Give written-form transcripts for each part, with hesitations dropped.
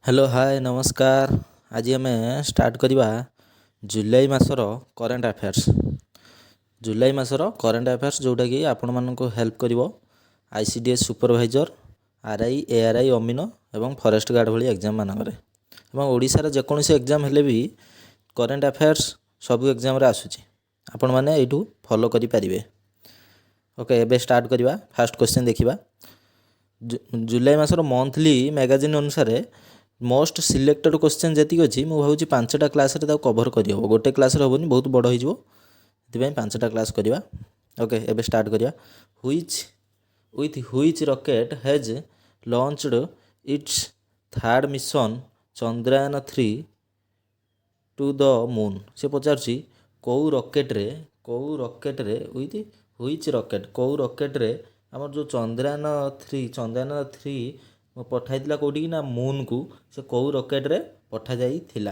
Hello hi नमस्कार। आज आम स्टार्ट करवा जुलाई मासर करेन्ट अफेयर्स। जुलाई मासर करेन्ट अफेयर्स जोटा कि आपण मानक हेल्प करिवो आईसीडीएस सुपरवाइजर आरआई एआरआई अमीन एवं फॉरेस्ट गार्ड भली एग्जाम मानकरे एवं ओडिशार जेकोसी एग्जाम हेले भी करेन्ट अफेयर्स सब एग्जाम रे आसुची आपण माने एठू फॉलो करि परिबे। ओके एबे स्टार्ट करवा। फास्ट क्वेश्चन देखिबा। जुलाई मासर मंथली मैगजीन अनुसार मोस्ट सिलेक्टेड क्वेश्चन जी अच्छी मुझे भावी 5टा क्लास कवर कर गोटे क्लास हेनी बहुत बड़ हो 5टा क्लास करवा। ओके एबे स्टार्ट करवा। Which rocket has launched its third mission Chandrayaan to the moon. से पचार कौ रॉकेट व्हिच रॉकेट कौ रॉकेट आमर जो चंद्रयान-3 पठाइला कौटी ना मून को से कौ रॉकेट रे पठा जाई थिला।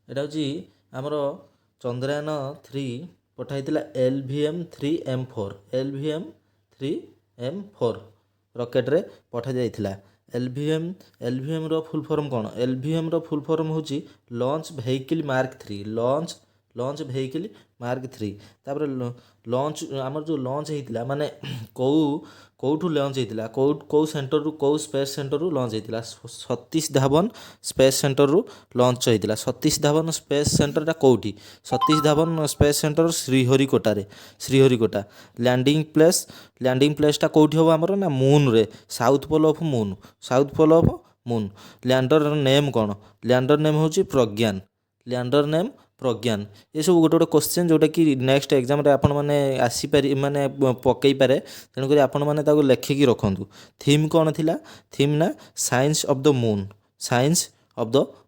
एटा होची आमर चंद्रयान-3 पठाइला LVM-3M4 रॉकेट रे पठा जाई थिला। LVM रो फुल फॉर्म कौन? LVM रो फुल फॉर्म होची launch vehicle mark 3। Launch vehicle mark 3 तापर लॉन्च आमर जो लॉन्च होइतिला माने कौठू लॉन्च होइतिला कौ सेंटर रु कौ स्पेस सेंटर रु लॉन्च होइतिला। सतीश धावन स्पेस सेंटर रु लॉन्च होइतिला। सतीश धावन स्पेस सेंटर टा कौठी? Satish Dhawan space centre Sriharikota. Landing place टा कौठी हो आमर ना मून रे, south pole of moon. Lander name कौन? लैंडर नेम होची प्रज्ञान। ये सब गोटे गोटे क्वेश्चन जोटा कि नेक्स्ट एग्जाम रे आपण माने आसीपारी माने पकई पारे तेणुक आपण माने ताको लेखिकी रखंतु। थीम कौन थिला? थीम ना science of the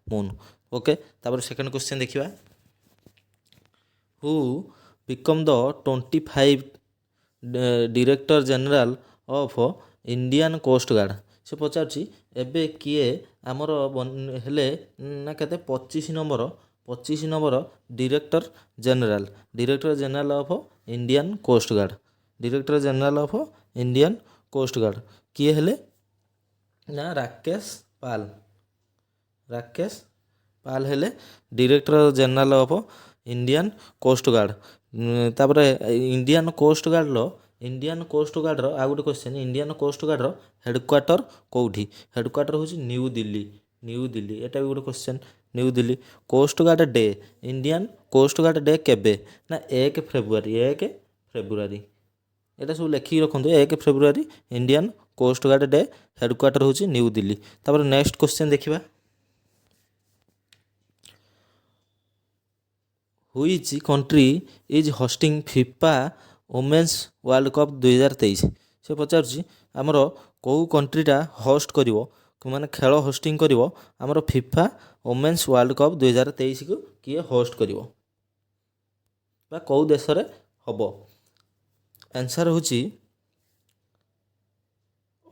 moon. Okay तापर सेकंड क्वेश्चन देखिबा। Who become the 25 director general of Indian Coast Guard. से पचार एबे किए आमर हेले ना केते 25 number director general of Indian Coast Guard. Director general of Indian Coast Guard किए हेले ना राकेश पाल हेले director general of Indian Coast Guard. तापर इंडियन कोस्ट गार्ड रो आ गोटे क्वेश्चन, इंडियन कोस्ट गार्ड रो हेडक्वार्टर कौठी? हेडक्वार्टर होची न्यू दिल्ली। एटा भी गोटे question. New Delhi. Coast Guard Day, Indian Coast Guard Day केबे? ना 1 फेब्रुआरी। एटा सब लेखिकी रखंतु। 1 February Indian Coast Guard Day. Headquarter होची न्यू दिल्ली। तापर नेक्स्ट क्वेश्चन देखिबा। Which country is hosting FIFA women's World Cup 2023। से पचार आमर कौ कंट्रीटा होस्ट करिवो माने खेल होस्टिंग करिवो आमर फीफा वुमेन्स वर्ल्ड कप 2023 को किए होस्ट करिवो बा कौ देश रे हबो? आंसर होची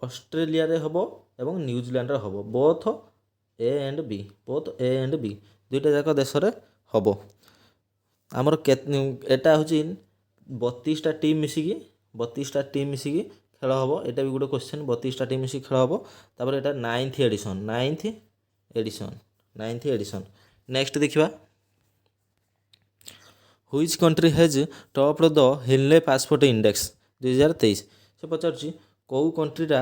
ऑस्ट्रेलिया रे हबो एवं न्यूजीलैंड रे हबो। बोथ ए एंड बी दुईटा जाक देश रे हबो। आमर एटा होची 32टा टीम मिसिकी खेल हबो। एटा भी गोटे क्वेश्चन। 32टा टीम मिसिकी खेल हबो। तापर एटा 9th एडिशन। नेक्स्ट देखिबा। Which country has topped the Henley passport index 2023। से पचार कौ कंट्रीटा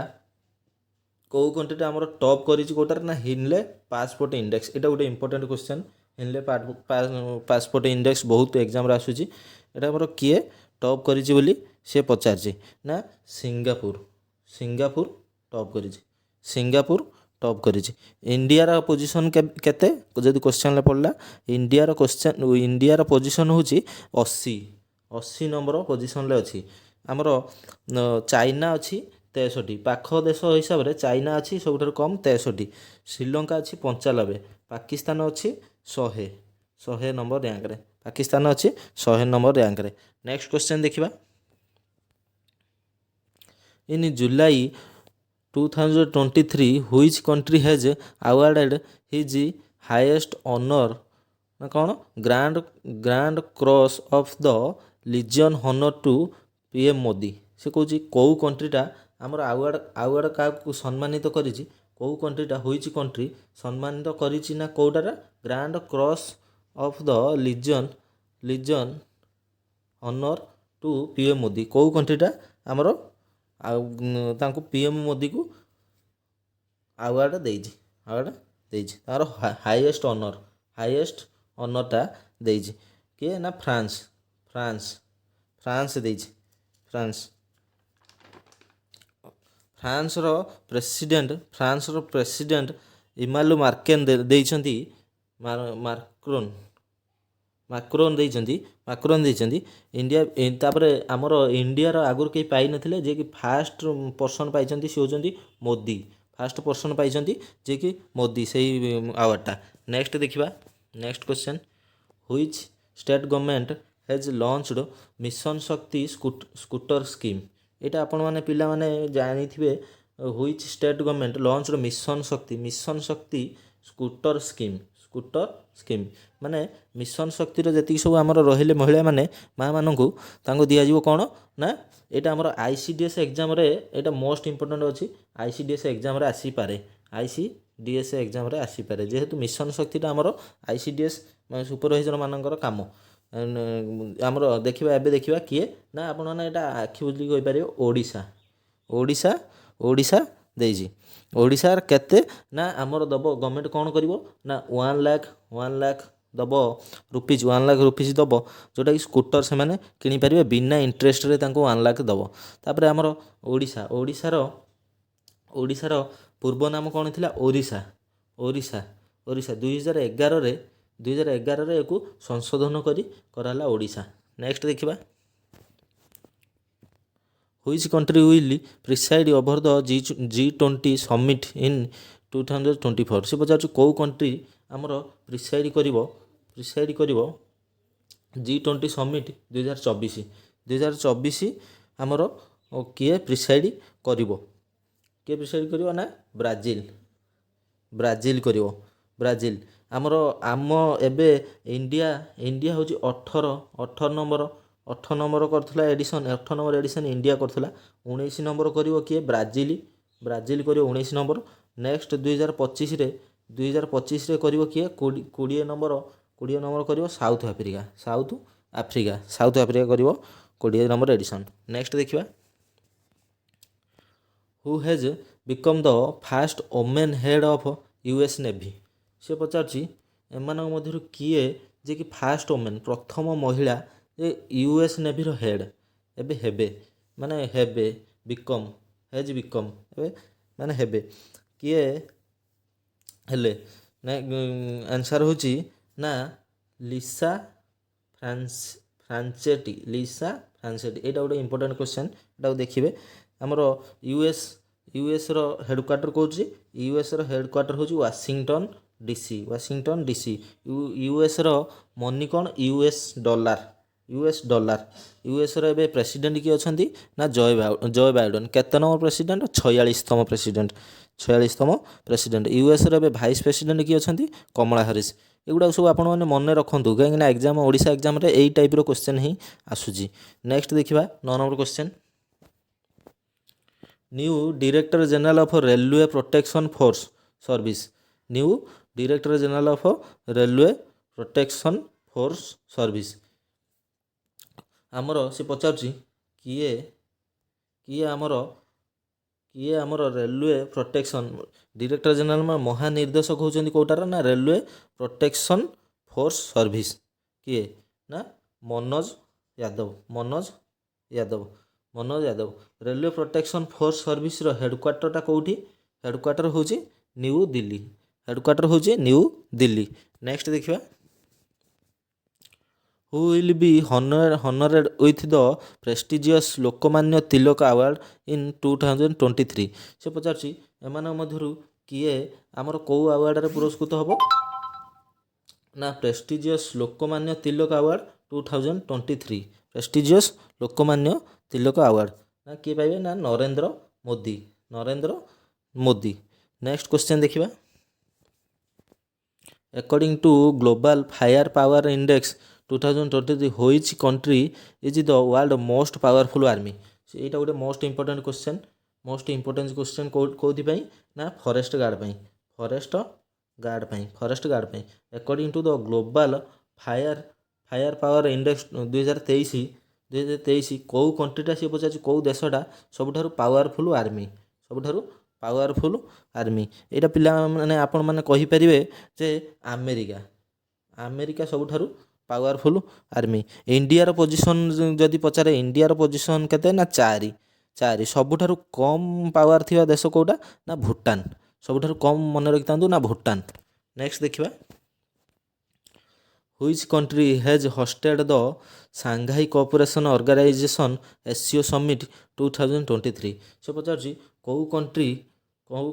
आमर टॉप करिछि कोटार ना हिनले पासपोर्ट इंडेक्स। एटा गोटे इंपोर्टेंट क्वेश्चन। हिनले पासपोर्ट इंडेक्स बहुत एग्जाम रे आसुछि। एटा आमर किए टॉप करिछि बोली से पचार ना सिंगापुर टॉप करिछि। इंडिया पोजीशन केते जदि क्वेश्चन ले पड़ला इंडिया पोजीशन होची 80 नंबर पोजीशन ले अछि। आमर चाइना अछि 63। पाख देश हिसाब रे चाइना अछि सबठार कम 63। श्रीलंका अछि 95। पाकिस्तान अछि 100 नंबर रैंक रे। नेक्स्ट क्वेश्चन देखिबा। In July 2023 which country has awarded his highest honour ना कौन? Grand cross of the legion honour to PM Modi. से कहूँ कौ कंट्रीटा आमर आवार्ड क्या सम्मानित करिछि କେଉଁ କଣ୍ଟ୍ରିଟା ହୁଇଚ୍ କଣ୍ଟ୍ରି ସମ୍ମାନିତ କରିଛି ନା କେଉଁଟାର grand cross of the legion honour to PM Modi. କେଉଁ କଣ୍ଟ୍ରିଟା ଆମର ଆଉ ତାଙ୍କୁ PM ମୋଦିକୁ ଆୱାର୍ଡ଼ ଦେଇଛି ତାଙ୍କର ହାଇଏଷ୍ଟ ଅନର୍ଟା ଦେଇଛି କିଏ ନା ଫ୍ରାନ୍ସ ଦେଇଛି। ଫ୍ରାନ୍ସର ପ୍ରେସିଡେଣ୍ଟ ଇମାନୁଏଲ ଦେଇଛନ୍ତି ମାକ୍ରୋନ୍ ଦେଇଛନ୍ତି ଇଣ୍ଡିଆ। ତାପରେ ଆମର ଇଣ୍ଡିଆର ଆଗରୁ କେହି ପାଇନଥିଲେ, ଯିଏକି ଫାଷ୍ଟ ପର୍ସନ୍ ପାଇଛନ୍ତି ସେ ହେଉଛନ୍ତି ମୋଦି। ଫାଷ୍ଟ ପର୍ସନ୍ ପାଇଛନ୍ତି ଯିଏକି ମୋଦି ସେଇ ଆୱାର୍ଡ଼ଟା। ନେକ୍ସଟ ଦେଖିବା, next question, which state government has launched mission Shakti scooter scheme. ଏଇଟା ଆପଣମାନେ ପିଲାମାନେ ଜାଣିଥିବେ। Which state government launched mission Shakti scooter scheme ମାନେ ମିଶନ ଶକ୍ତିର ଯେତିକି ସବୁ ଆମର ରହିଲେ ମହିଳାମାନେ ମାଆମାନଙ୍କୁ ତାଙ୍କୁ ଦିଆଯିବ କ'ଣ ନା ଏଇଟା ଆମର ICDS ଏକ୍ଜାମରେ ଏଇଟା ମୋଷ୍ଟ ଇମ୍ପୋର୍ଟାଣ୍ଟ ଅଛି। ICDS ଏକ୍ଜାମରେ ଆସିପାରେ ଯେହେତୁ ମିଶନ ଶକ୍ତିଟା ଆମର ICDS ସୁପରଭାଇଜର ମାନଙ୍କର କାମ। ଆମର ଏବେ ଦେଖିବା କିଏ ନା ଆପଣମାନେ ଏଇଟା ଆଖି ବୁଝିକି କହିପାରିବେ ଓଡ଼ିଶା ଦେଇଛି। ଓଡ଼ିଶାର କେତେ ନା ଆମର ଦେବ ଗଭର୍ଣ୍ଣମେଣ୍ଟ କ'ଣ କରିବ ନା 1 ଲାଖ ଦେବ ରୁପିଜ୍ 1 ଲାଖ ରୁପିଜ୍ ଦେବ, ଯେଉଁଟାକି ସ୍କୁଟର ସେମାନେ କିଣିପାରିବେ ବିନା ଇଣ୍ଟରେଷ୍ଟରେ ତାଙ୍କୁ 1 ଲାଖ ଦେବ। ତାପରେ ଆମର ଓଡ଼ିଶାର ପୂର୍ବ ନାମ କ'ଣ ଥିଲା? ଓରିଶା। 2011ରେ ଏକୁ ସଂଶୋଧନ କରାହେଲା ଓଡ଼ିଶା। ନେକ୍ସଟ ଦେଖିବା, which country will preside over the G20 summit in 2024। ସେ ପଚାରୁଛି କେଉଁ କଣ୍ଟ୍ରି ଆମର ପ୍ରିସାଇଡ୍ କରିବ G20 ସମିଟ୍ 2024 ଆମର କିଏ ପ୍ରିସାଇଡ୍ କରିବ ନା ବ୍ରାଜିଲ କରିବ। ଆମ ଏବେ ଇଣ୍ଡିଆ ହେଉଛି 18 ନମ୍ବର କରିଥିଲା ଏଡ଼ିସନ୍। 18 ନମ୍ବର ଏଡ଼ିସନ୍ ଇଣ୍ଡିଆ କରିଥିଲା। 19 ନମ୍ବର କରିବ କିଏ? ବ୍ରାଜିଲ କରିବ 19 ନମ୍ବର। ନେକ୍ସଟ 2025ରେ କରିବ କିଏ? 20 ନମ୍ବର କରିବ ସାଉଥ ଆଫ୍ରିକା କରିବ 20 ନମ୍ବର ଏଡ଼ିସନ୍। ନେକ୍ସଟ ଦେଖିବା, who has become the first women head of US navy. ସେ ପଚାରୁଛି ଏମାନଙ୍କ ମଧ୍ୟରୁ କିଏ ଯିଏକି ଫାଷ୍ଟ ଓମେନ୍ ପ୍ରଥମ ମହିଳା US ନେଭିର ହେଡ୍ ଏବେ ହେବେ କିଏ ହେଲେ ନା ଆନ୍ସର ହେଉଛି ନା ଲିସା ଫ୍ରାଞ୍ଚେଟି। ଏଇଟା ଗୋଟେ ଇମ୍ପୋର୍ଟାଣ୍ଟ କ୍ୱେଶ୍ଚନ୍, ଏଟାକୁ ଦେଖିବେ। ଆମର ୟୁଏସ୍ର ହେଡ଼କ୍ୱାର୍ଟର କେଉଁଠି? ୟୁଏସ୍ର ହେଡ଼କ୍ୱାର୍ଟର ହେଉଛି ୱାଶିଂଟନ୍ DC। ୟୁଏସ୍ର ମନି କ'ଣ? US dollar. ୟୁଏସ୍ର ଏବେ ପ୍ରେସିଡେଣ୍ଟ କିଏ ଅଛନ୍ତି ନା ଜୋ ବାଇଡେନ୍। କେତେ ନମ୍ବର ପ୍ରେସିଡେଣ୍ଟ? 46ତମ ପ୍ରେସିଡେଣ୍ଟ। ୟୁଏସ୍ର ଏବେ ଭାଇସ୍ ପ୍ରେସିଡେଣ୍ଟ କିଏ ଅଛନ୍ତି? Kamala Harris. ଏଗୁଡ଼ାକ ସବୁ ଆପଣମାନେ ମନେ ରଖନ୍ତୁ, କାହିଁକିନା ଓଡ଼ିଶା ଏକ୍ଜାମରେ ଏଇ ଟାଇପ୍ର କ୍ୱେଶ୍ଚନ୍ ହିଁ ଆସୁଛି। ନେକ୍ସଟ ଦେଖିବା 9 number question, new director general of railway protection force service. ଆମର ସେ ପଚାରୁଛି କିଏ ଆମର ରେଲୱେ ପ୍ରୋଟେକ୍ସନ୍ ଡିରେକ୍ଟର ଜେନେରାଲ ମହାନିର୍ଦ୍ଦେଶକ ହେଉଛନ୍ତି କେଉଁଟାର ନା ରେଲୱେ ପ୍ରୋଟେକ୍ସନ୍ ଫୋର୍ସ ସର୍ଭିସ୍। କିଏ ନା Manoj Yadav. Railway protection force ସର୍ଭିସର ହେଡ଼କ୍ୱାର୍ଟରଟା କେଉଁଠି? ହେଡ଼କ୍ୱାର୍ଟର ହେଉଛି ନ୍ୟୁ ଦିଲ୍ଲୀ। ନେକ୍ସଟ ଦେଖିବା, who will be honoured with the prestigious Lokmanya Tilak award in 2023। ସେ ପଚାରୁଛି ଏମାନଙ୍କ ମଧ୍ୟରୁ କିଏ ଆମର କେଉଁ ଆୱାର୍ଡ଼ରେ ପୁରସ୍କୃତ ହେବ ନା prestigious Lokmanya Tilak award 2023। Prestigious Lokmanya Tilak award ନା କିଏ ପାଇବେ ନା ନରେନ୍ଦ୍ର ମୋଦି। ନେକ୍ସଟ କ୍ୱେଶ୍ଚନ୍ ଦେଖିବା, According to Global Firepower Index 2023, which country is the world most powerful army? ଏଇଟା ଗୋଟେ most important question. Most importance question କେଉଁଥିପାଇଁ ନା ଫରେଷ୍ଟ ଗାର୍ଡ଼ ପାଇଁ according to the global fire power index 2023 କେଉଁ କଣ୍ଟ୍ରିଟା ସିଏ ପଚାରୁଛି କେଉଁ ଦେଶଟା ସବୁଠାରୁ ପାୱାରଫୁଲ୍ ଆର୍ମି ଏଇଟା ପିଲାମାନେ ଆପଣମାନେ କହିପାରିବେ ଯେ ଆମେରିକା ସବୁଠାରୁ ପାୱାରଫୁଲ୍ ଆର୍ମି। ଇଣ୍ଡିଆର ପୋଜିସନ୍ ଯଦି ପଚାରେ ଇଣ୍ଡିଆର ପୋଜିସନ୍ କେତେ ନା 4 ସବୁଠାରୁ କମ୍ ପାୱାର ଥିବା ଦେଶ କେଉଁଟା ନା ଭୁଟାନ ସବୁଠାରୁ କମ୍ ମନେ ରଖିଥାନ୍ତୁ ନା ଭୁଟାନ। ନେକ୍ସଟ ଦେଖିବା which country has hosted the Shanghai cooperation organisation SCO summit 2023 ସେ ପଚାରୁଛି କେଉଁ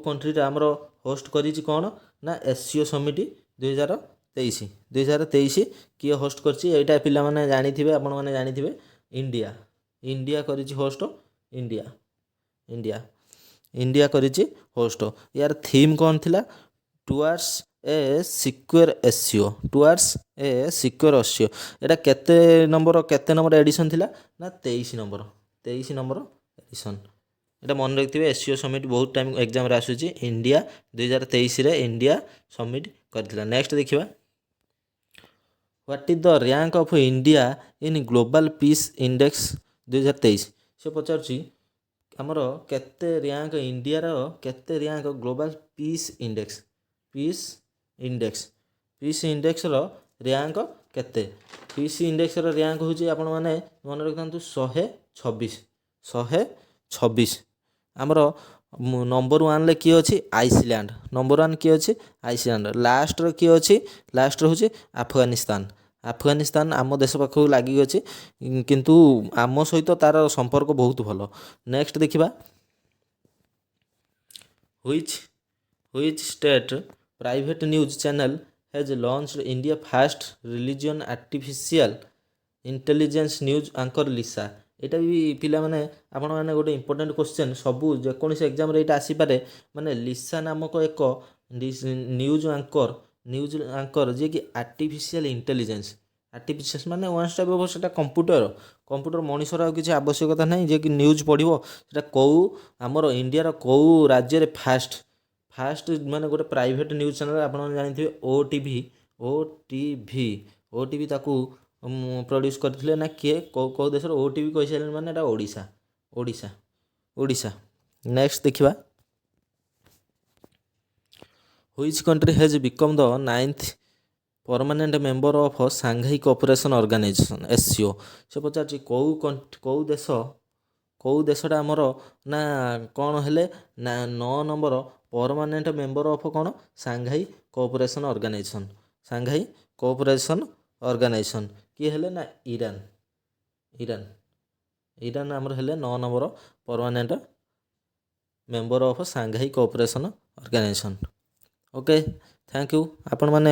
କଣ୍ଟ୍ରିଟା ଆମର ହୋଷ୍ଟ କରିଛି କ'ଣ ନା SCO ସମିଟ୍ 2023 କିଏ ହୋଷ୍ଟ କରିଛି ଏଇଟା ପିଲାମାନେ ଜାଣିଥିବେ ଆପଣମାନେ ଜାଣିଥିବେ ଇଣ୍ଡିଆ କରିଛି ହୋଷ୍ଟ ଇଣ୍ଡିଆ କରିଛି ହୋଷ୍ଟ। ୟାର ଥିମ୍ କ'ଣ ଥିଲା ଟୁୱାର୍ଡସ୍ ଏ ସିକ୍ୟୁର SCO ଏଇଟା କେତେ ନମ୍ବର ଏଡ଼ିସନ୍ ଥିଲା ନା 23 ନମ୍ବର ଏଡ଼ିସନ୍। ଏଇଟା ମନେ ରଖିଥିବେ SCO ସମିଟ୍ ବହୁତ ଟାଇମ୍ ଏକ୍ଜାମ୍ରେ ଆସୁଛି ଇଣ୍ଡିଆ 2023ରେ ଇଣ୍ଡିଆ ସମିଟ୍ କରିଥିଲା। ନେକ୍ସଟ ଦେଖିବା what is the rank of India in global piece index 2023 ସେ ପଚାରୁଛି ଆମର ଇଣ୍ଡିଆର କେତେ ର୍ୟାଙ୍କ ଗ୍ଲୋବାଲ୍ ପିସ୍ ଇଣ୍ଡେକ୍ସର ର୍ୟାଙ୍କ କେତେ ପିସ୍ ଇଣ୍ଡେକ୍ସର ର୍ୟାଙ୍କ ହେଉଛି ଆପଣମାନେ ମନେ ରଖିଥାନ୍ତୁ 126 ଆମର ନମ୍ବର 1ରେ କିଏ ଅଛି ଆଇସଲ୍ୟାଣ୍ଡ ଲାଷ୍ଟରେ କିଏ ଅଛି ଲାଷ୍ଟରେ ହେଉଛି ଆଫଗାନିସ୍ତାନ ଆମ ଦେଶ ପାଖକୁ ଲାଗିକି ଅଛି କିନ୍ତୁ ଆମ ସହିତ ତାର ସମ୍ପର୍କ ବହୁତ ଭଲ। ନେକ୍ସଟ ଦେଖିବା which state private news channel has launched India first religion artificial intelligence news anchor Lisa ଏଇଟା ବି ପିଲାମାନେ ଆପଣମାନେ ଗୋଟେ ଇମ୍ପୋର୍ଟାଣ୍ଟ କ୍ୱେଶ୍ଚନ୍ ସବୁ ଯେକୌଣସି ଏକ୍ଜାମ୍ରେ ଏଇଟା ଆସିପାରେ ମାନେ ଲିସା ନାମକ ଏକ ନ୍ୟୁଜ୍ ଆଙ୍କର ଯିଏକି ଆର୍ଟିଫିସିଆଲ ଇଣ୍ଟେଲିଜେନ୍ସ ମାନେ ୱାନ୍ସ ଟାଇପ୍ ଅଫ୍ ସେଟା କମ୍ପ୍ୟୁଟର ମଣିଷର ଆଉ କିଛି ଆବଶ୍ୟକତା ନାହିଁ ଯିଏକି ନ୍ୟୁଜ୍ ପଢ଼ିବ ସେଟା ଆମର ଇଣ୍ଡିଆର କେଉଁ ରାଜ୍ୟରେ ଫାଷ୍ଟ ମାନେ ଗୋଟେ ପ୍ରାଇଭେଟ୍ ନ୍ୟୁଜ୍ ଚ୍ୟାନେଲ୍ ଆପଣମାନେ ଜାଣିଥିବେ ଓଟିଭି ତାକୁ ପ୍ରଡ୍ୟୁସ୍ କରିଥିଲେ ନା କିଏ କେଉଁ ଦେଶର ଓଟିଭି କହିସାରିଲେଣି ମାନେ ଏଟା ଓଡ଼ିଶା। ନେକ୍ସଟ ଦେଖିବା which country hedge become the 9th permanent member of Shanghai cooperation organisation SCO ସେ ପଚାରୁଛି କେଉଁ ଦେଶଟା ଆମର ନା କ'ଣ ହେଲେ ନା 9 ନମ୍ବର ପରମାନେଣ୍ଟ ମେମ୍ବର ଅଫ୍ କ'ଣ ସାଂଘାଇ କୋଅପରେସନ୍ ଅର୍ଗାନାଇଜେସନ୍ କିଏ ହେଲେ ନା ଇରାନ ଆମର ହେଲେ 9 number permanent member of Shanghai cooperation Organisation. Okay thank you ଆପଣମାନେ